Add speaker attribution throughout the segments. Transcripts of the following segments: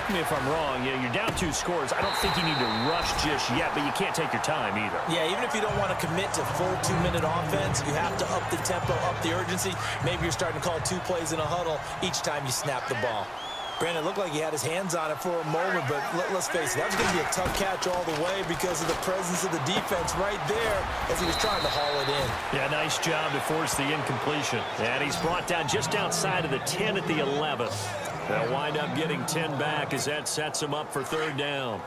Speaker 1: correct me if I'm wrong. You're down 2 scores. I don't think you need to rush just yet, but you can't take your time either.
Speaker 2: Yeah, even if you don't want to commit to full 2-minute offense, you have to up the tempo, up the urgency. Maybe you're starting to call 2 plays in a huddle each time you snap the ball. Brandon, it looked like he had his hands on it for a moment, but let's face it, that was going to be a tough catch all the way because of the presence of the defense right there as he was trying to haul it in.
Speaker 1: Yeah, nice job to force the incompletion. And he's brought down just outside of the 10 at the 11th. They'll wind up getting 10 back as that sets him up for 3rd down.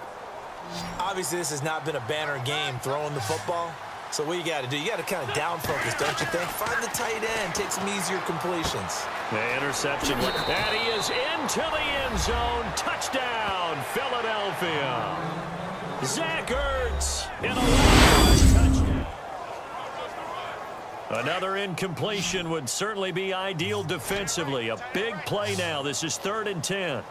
Speaker 2: Obviously, this has not been a banner game throwing the football. So what you got to do, you got to kind of down focus, don't you think? Find the tight end, take some easier completions.
Speaker 1: The interception, and he is into the end zone. Touchdown, Philadelphia. Zach Ertz in a touchdown. Another incompletion would certainly be ideal defensively. A big play now. This is 3rd and 10.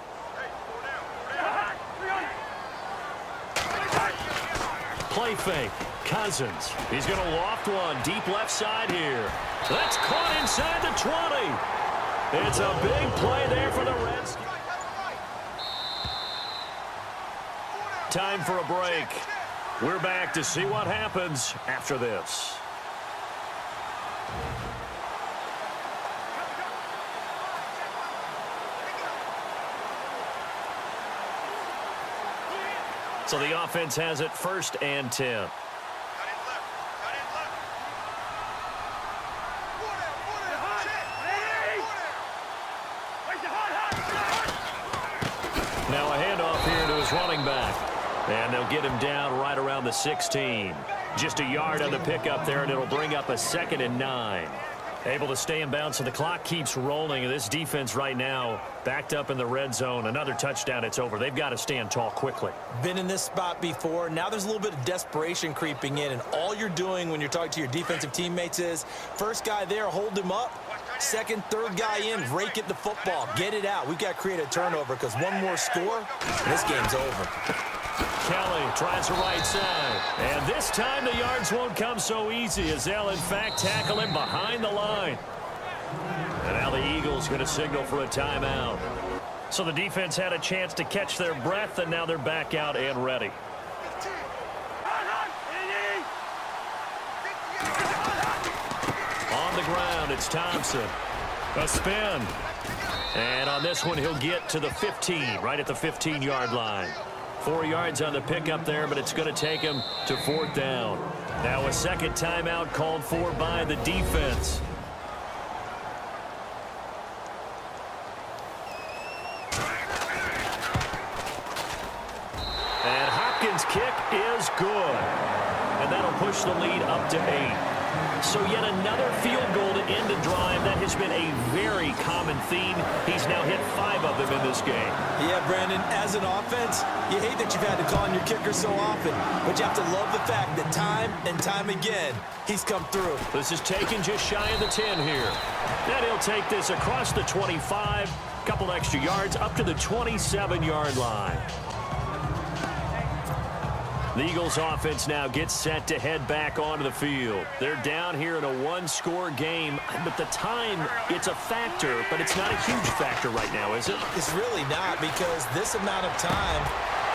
Speaker 1: Play fake. Cousins. He's going to loft one deep left side here. That's caught inside the 20. It's a big play there for the Reds. Time for a break. We're back to see what happens after this. So the offense has it 1st and 10. Now a handoff here to his running back. And they'll get him down right around the 16. Just a yard on the pickup there, and it'll bring up a 2nd and 9. Able to stay in bounds, so the clock keeps rolling. And this defense right now backed up in the red zone. Another touchdown, it's over. They've got to stand tall quickly.
Speaker 2: Been in this spot before. Now there's a little bit of desperation creeping in. And all you're doing when you're talking to your defensive teammates is, first guy there, hold him up. Second, third guy in, rake at the football. Get it out. We've got to create a turnover because one more score, and this game's over.
Speaker 1: Kelly tries the right side. And this time the yards won't come so easy as they'll, in fact, tackle him behind the line. And now the Eagles going to signal for a timeout. So the defense had a chance to catch their breath, and now they're back out and ready. On the ground, it's Thompson. A spin. And on this one, he'll get to the 15, right at the 15-yard line. 4 yards on the pickup there, but it's going to take him to 4th down. Now a second timeout called for by the defense. And Hopkins' kick is good. And that'll push the lead up to 8. So yet another field goal to end a drive. That has been a very common theme. He's now hit 5 of them in this game.
Speaker 2: Yeah, Brandon, as an offense, you hate that you've had to call on your kicker so often, but you have to love the fact that time and time again, he's come through.
Speaker 1: This is taken just shy of the 10 here. Then he'll take this across the 25, couple extra yards up to the 27-yard line. The Eagles offense now gets set to head back onto the field. They're down here in a 1-score game, but the time, it's a factor, but it's not a huge factor right now, is it?
Speaker 2: It's really not, because this amount of time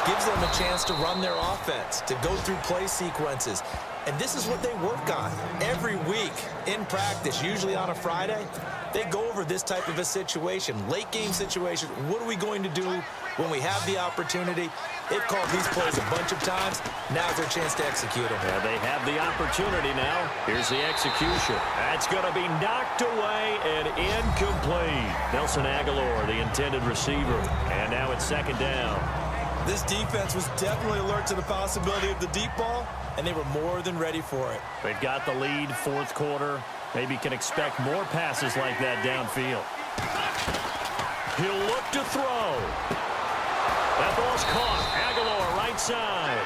Speaker 2: gives them a chance to run their offense, to go through play sequences. And this is what they work on every week in practice, usually on a Friday. They go over this type of a situation, late game situation. What are we going to do when we have the opportunity? They've called these plays a bunch of times. Now's their chance to execute them.
Speaker 1: Yeah, they have the opportunity now. Here's the execution. That's going to be knocked away and incomplete. Nelson Aguilar, the intended receiver. And now it's 2nd down.
Speaker 2: This defense was definitely alert to the possibility of the deep ball, and they were more than ready for it.
Speaker 1: They've got the lead, 4th quarter. Maybe can expect more passes like that downfield. He'll look to throw. That ball's caught. Aguilar right side.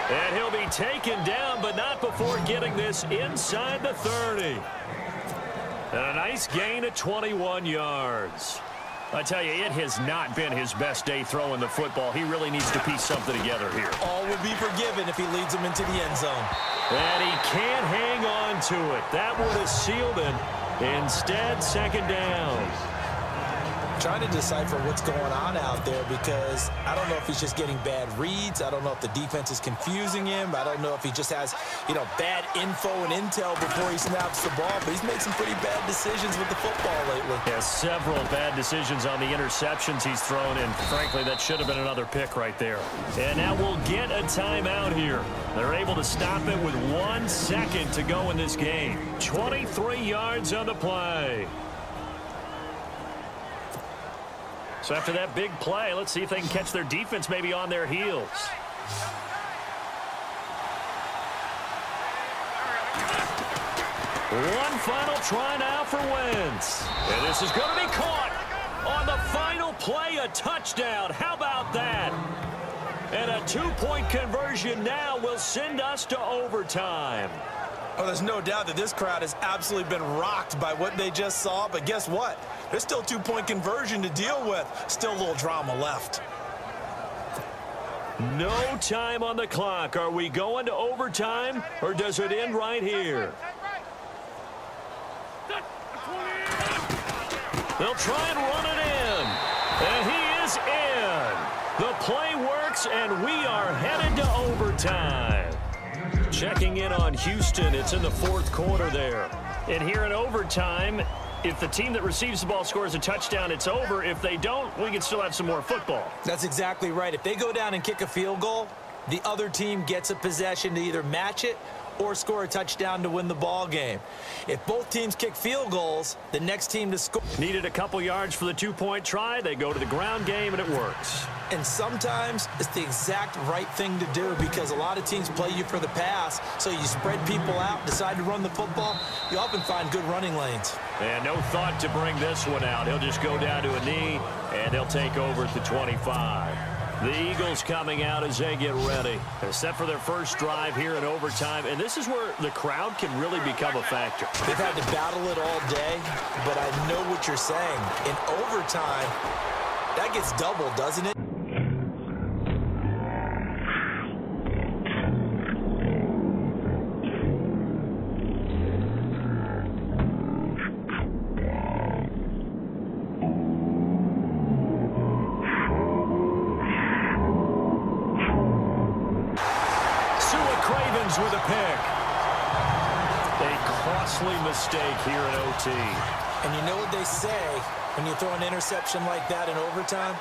Speaker 1: And he'll be taken down, but not before getting this inside the 30. And a nice gain of 21 yards. I tell you, it has not been his best day throwing the football. He really needs to piece something together here.
Speaker 2: All will be forgiven if he leads them into the end zone.
Speaker 1: And he can't hang on to it. That would have sealed it. Instead, 2nd down.
Speaker 2: trying to decipher what's going on out there because I don't know if he's just getting bad reads. I don't know if the defense is confusing him. I don't know if he just has, bad info and intel before he snaps the ball. But he's made some pretty bad decisions with the football lately.
Speaker 1: Yeah, several bad decisions on the interceptions he's thrown, and frankly, that should have been another pick right there. And now we'll get a timeout here. They're able to stop it with 1 second to go in this game. 23 yards on the play. So after that big play, let's see if they can catch their defense maybe on their heels. One final try now for Wentz. And this is going to be caught on the final play, a touchdown. How about that? And a 2-point conversion now will send us to overtime.
Speaker 2: Oh, there's no doubt that this crowd has absolutely been rocked by what they just saw. But guess what? There's still 2-point conversion to deal with. Still a little drama left.
Speaker 1: No time on the clock. Are we going to overtime, or does it end right here? They'll try and run it in. And he is in. The play works, and we are headed to overtime. Checking in on Houston. It's in the 4th quarter there. And here in overtime, if the team that receives the ball scores a touchdown, it's over. If they don't, we can still have some more football.
Speaker 2: That's exactly right. If they go down and kick a field goal, the other team gets a possession to either match it or score a touchdown to win the ball game. If both teams kick field goals, the next team to score
Speaker 1: needed a couple yards for the 2-point try. They go to the ground game, and it works.
Speaker 2: And sometimes it's the exact right thing to do because a lot of teams play you for the pass, so you spread people out, decide to run the football, you often find good running lanes.
Speaker 1: And no thought to bring this one out. He'll just go down to a knee, and they'll take over at the 25. The Eagles coming out as they get ready. They're set for their first drive here in overtime, and this is where the crowd can really become a factor.
Speaker 2: They've had to battle it all day, but I know what you're saying. In overtime, that gets doubled, doesn't it?
Speaker 1: With a pick. A costly mistake here in OT.
Speaker 2: And you know what they say when you throw an interception like that in overtime?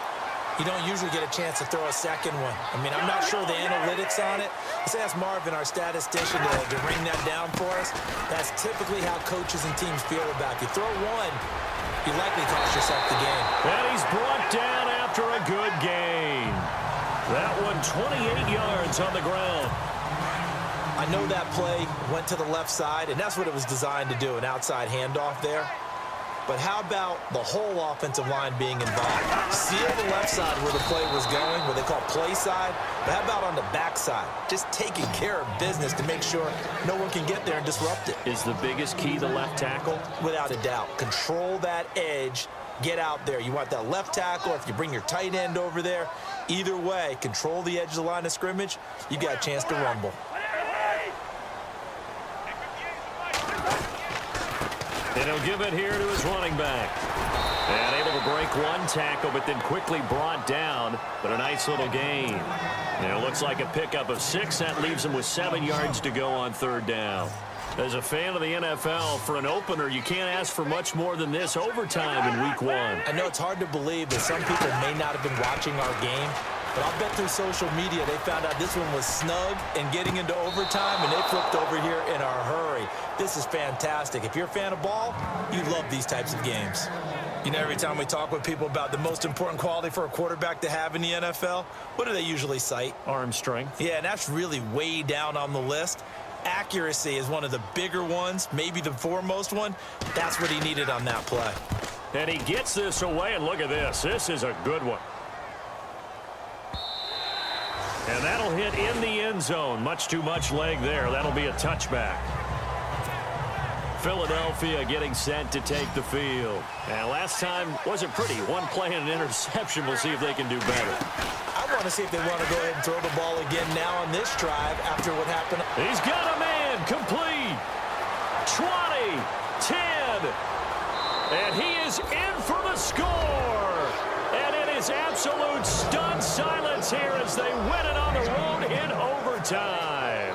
Speaker 2: You don't usually get a chance to throw a second one. I mean, I'm not sure the analytics on it. Let's ask Marvin, our statistician, to ring that down for us. That's typically how coaches and teams feel about it. You throw one, you likely cost yourself the game.
Speaker 1: And he's brought down after a good gain. That one 28 yards on the ground.
Speaker 2: I know that play went to the left side, and that's what it was designed to do, an outside handoff there. But how about the whole offensive line being involved? Seal the left side where the play was going, what they call play side. But how about on the back side? Just taking care of business to make sure no one can get there and disrupt it.
Speaker 1: Is the biggest key the left tackle?
Speaker 2: Without a doubt. Control that edge. Get out there. You want that left tackle, if you bring your tight end over there. Either way, control the edge of the line of scrimmage. You got a chance to rumble.
Speaker 1: And he'll give it here to his running back. And able to break one tackle, but then quickly brought down. But a nice little gain. And it looks like a pickup of 6. That leaves him with 7 yards to go on 3rd down. As a fan of the NFL, for an opener, you can't ask for much more than this overtime in Week 1.
Speaker 2: I know it's hard to believe that some people may not have been watching our game. But I'll bet through social media they found out this one was snug and getting into overtime, and they flipped over here in a hurry. This is fantastic. If you're a fan of ball, you love these types of games. You know, every time we talk with people about the most important quality for a quarterback to have in the NFL, what do they usually cite?
Speaker 1: Arm strength.
Speaker 2: Yeah, and that's really way down on the list. Accuracy is one of the bigger ones, maybe the foremost one. That's what he needed on that play.
Speaker 1: And he gets this away, and look at this. This is a good one. And that'll hit in the end zone. Much too much leg there. That'll be a touchback. Philadelphia getting set to take the field. And last time wasn't pretty. One play and an interception. We'll see if they can do better.
Speaker 2: I want to see if they want to go ahead and throw the ball again now on this drive after what happened.
Speaker 1: He's got a man. Complete. 20, 10. And he is in for the score. is absolute stunned silence here as they win it on the road in overtime.